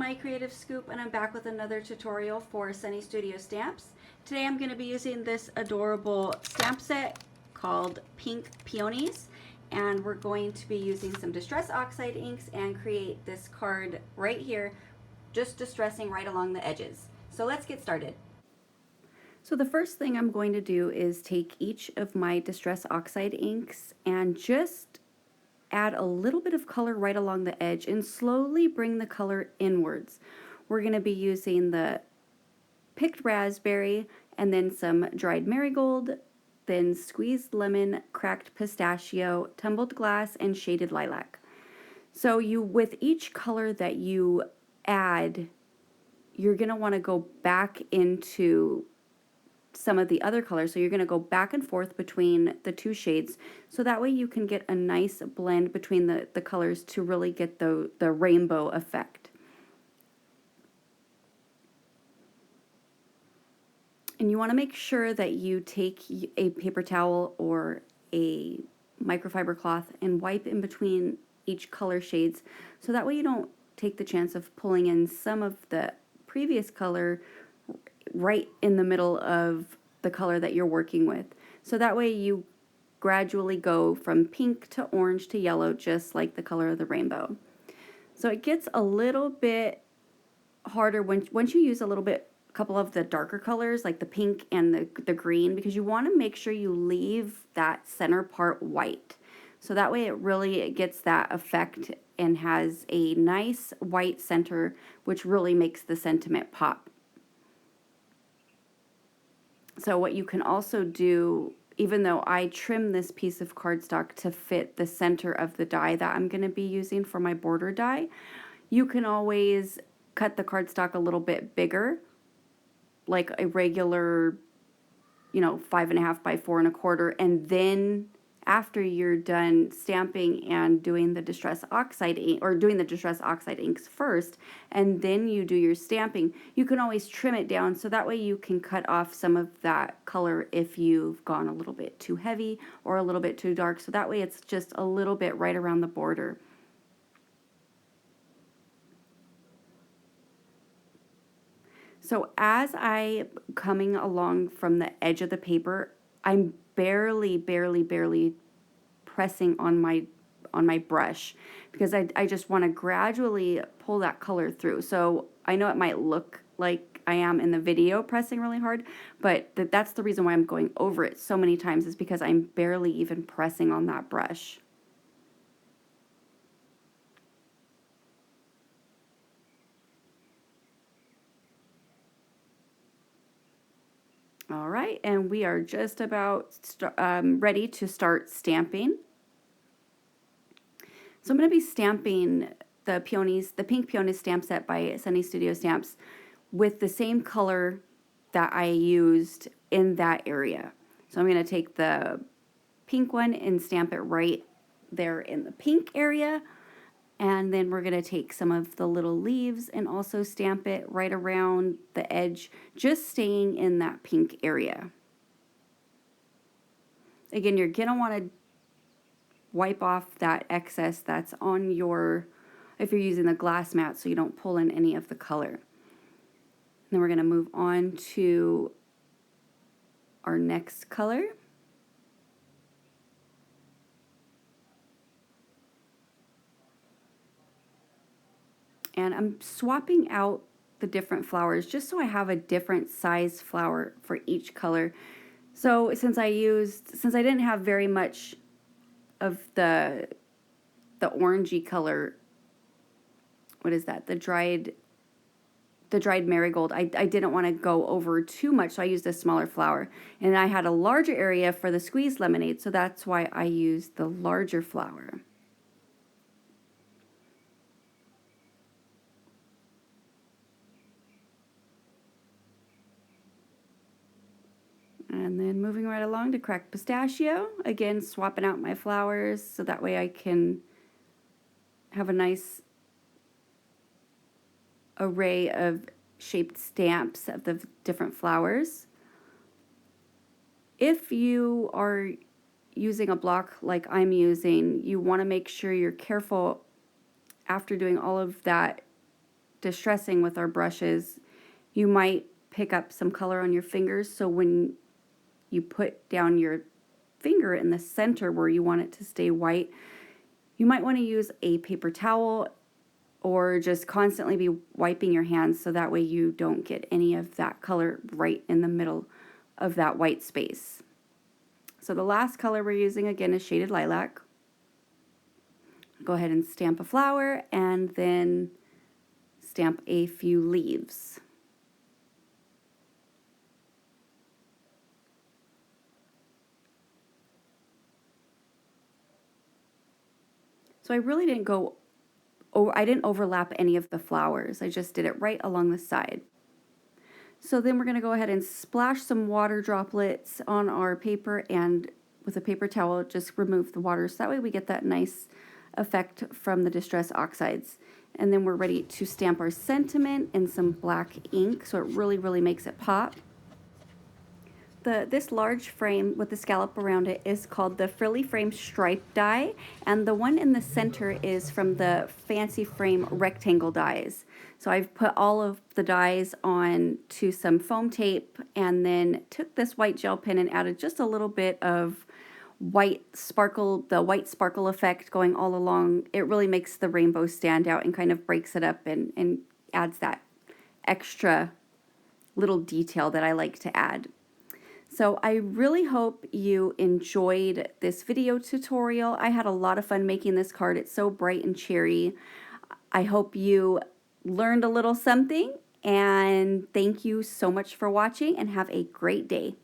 my Creative Scoop, and I'm back with another tutorial for Sunny Studio Stamps. Today I'm going to be using this adorable stamp set called Pink Peonies, and we're going to be using some Distress Oxide inks and create this card right here, just distressing right along the edges. So let's get started. So the first thing I'm going to do is take each of my Distress Oxide inks and just add a little bit of color right along the edge and slowly bring the color inwards. We're going to be using the picked raspberry and then some dried marigold, then squeezed lemon, cracked pistachio, tumbled glass, and shaded lilac. So with each color that you add, you're going to want to go back into some of the other colors. So you're going to go back and forth between the two shades, so that way you can get a nice blend between the colors to really get the rainbow effect. And you want to make sure that you take a paper towel or a microfiber cloth and wipe in between each color shades, so that way you don't take the chance of pulling in some of the previous color right in the middle of the color that you're working with. So that way you gradually go from pink to orange to yellow, just like the color of the rainbow. So it gets a little bit harder once you use a couple of the darker colors like the pink and the green, because you want to make sure you leave that center part white. So that way it gets that effect and has a nice white center, which really makes the sentiment pop. So what you can also do, even though I trim this piece of cardstock to fit the center of the die that I'm going to be using for my border die, you can always cut the cardstock a little bit bigger, like a regular, 5.5 by 4.25, and then after you're done stamping and doing the Distress Oxide ink, or doing the Distress Oxide inks first, and then you do your stamping, you can always trim it down, so that way you can cut off some of that color if you've gone a little bit too heavy or a little bit too dark, so that way it's just a little bit right around the border. So as I'm coming along from the edge of the paper, I'm barely pressing on my brush, because I just want to gradually pull that color through. So I know it might look like I am in the video pressing really hard, but that's the reason why I'm going over it so many times, is because I'm barely even pressing on that brush. All right, and we are just about ready to start stamping. So I'm going to be stamping the Peonies, the Pink Peonies stamp set by Sunny Studio Stamps, with the same color that I used in that area. So I'm going to take the pink one and stamp it right there in the pink area. And then we're going to take some of the little leaves and also stamp it right around the edge, just staying in that pink area. Again, you're going to want to wipe off that excess that's on if you're using the glass mat, so you don't pull in any of the color. Then we're going to move on to our next color. And I'm swapping out the different flowers just so I have a different size flower for each color. So since I didn't have very much of the orangey color, what is that? The dried marigold, I didn't want to go over too much, so I used a smaller flower. And I had a larger area for the squeezed lemonade, so that's why I used the larger flower. And then moving right along to cracked pistachio, again swapping out my flowers so that way I can have a nice array of shaped stamps of the different flowers. If you are using a block like I'm using, you want to make sure you're careful after doing all of that distressing with our brushes, you might pick up some color on your fingers. So when you put down your finger in the center where you want it to stay white, you might want to use a paper towel or just constantly be wiping your hands so that way you don't get any of that color right in the middle of that white space. So the last color we're using again is Shaded Lilac. Go ahead and stamp a flower and then stamp a few leaves. So I really didn't I didn't overlap any of the flowers. I just did it right along the side. So then we're going to go ahead and splash some water droplets on our paper, and with a paper towel just remove the water so that way we get that nice effect from the Distress Oxides. And then we're ready to stamp our sentiment in some black ink so it really makes it pop. This large frame with the scallop around it is called the Frilly Frame Stripe die, and the one in the center is from the Fancy Frame Rectangle dies. So I've put all of the dies on to some foam tape and then took this white gel pen and added just a little bit of white sparkle, the white sparkle effect going all along. It really makes the rainbow stand out and kind of breaks it up and adds that extra little detail that I like to add. So I really hope you enjoyed this video tutorial. I had a lot of fun making this card. It's so bright and cheery. I hope you learned a little something, and thank you so much for watching and have a great day.